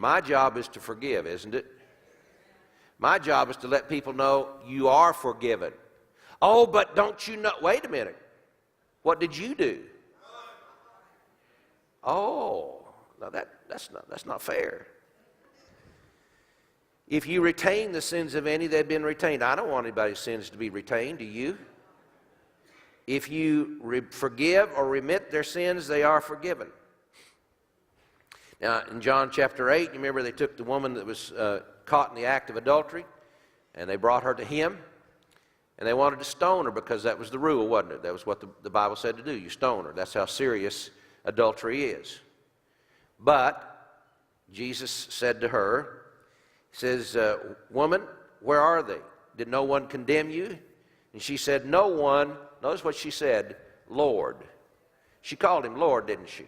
My job is to forgive, isn't it? My job is to let people know you are forgiven. Oh, but don't you know? Wait a minute. What did you do? Oh, now that's not fair. If you retain the sins of any, they've been retained. I don't want anybody's sins to be retained, do you? If you forgive or remit their sins, they are forgiven. Now, in John chapter 8, you remember they took the woman that was caught in the act of adultery, and they brought her to him, and they wanted to stone her because that was the rule, wasn't it? That was what the Bible said to do. You stone her. That's how serious adultery is. But Jesus said to her, he says, woman, where are they? Did no one condemn you? And she said, no one. Notice what she said, Lord. She called him Lord, didn't she?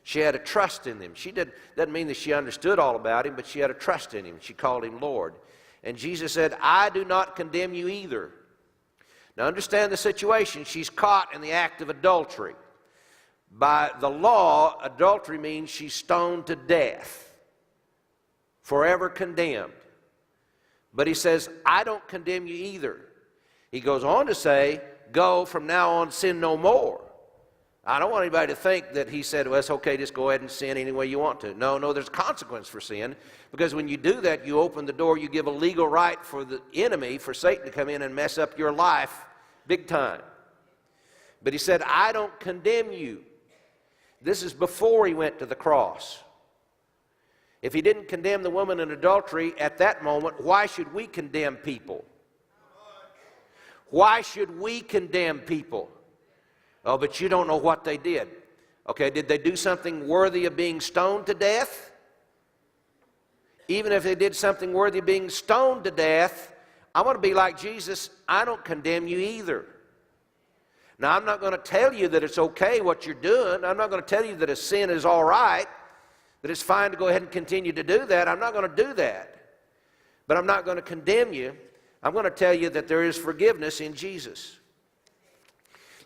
She had a trust in him. Doesn't mean that she understood all about him, but she had a trust in him. She called him Lord. And Jesus said, I do not condemn you either. Now understand the situation. She's caught in the act of adultery. By the law, adultery means she's stoned to death, forever condemned. But he says, I don't condemn you either. He goes on to say, go from now on, sin no more. I don't want anybody to think that he said, well, it's okay, just go ahead and sin any way you want to. No, there's consequence for sin, because when you do that, you open the door, you give a legal right for the enemy, for Satan to come in and mess up your life big time. But he said, I don't condemn you. This is before he went to the cross. If he didn't condemn the woman in adultery at that moment, why should we condemn people? Why should we condemn people? Oh, but you don't know what they did. Okay, did they do something worthy of being stoned to death? Even if they did something worthy of being stoned to death, I want to be like Jesus. I don't condemn you either. Now, I'm not going to tell you that it's okay what you're doing. I'm not going to tell you that a sin is all right, that it's fine to go ahead and continue to do that. I'm not going to do that. But I'm not going to condemn you. I'm going to tell you that there is forgiveness in Jesus.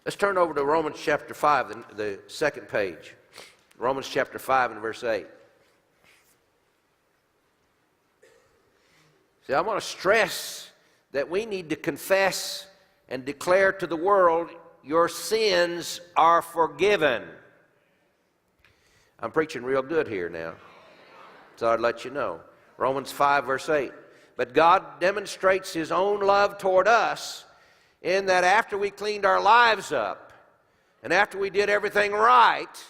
Let's turn over to Romans chapter 5, the second page. Romans chapter 5 and verse 8. See, I want to stress that we need to confess and declare to the world, your sins are forgiven. I'm preaching real good here now, so I'd let you know. Romans 5 verse 8. But God demonstrates his own love toward us in that after we cleaned our lives up and after we did everything right,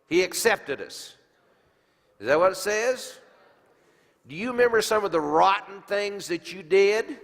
he accepted us. Is that what it says? Do you remember some of the rotten things that you did?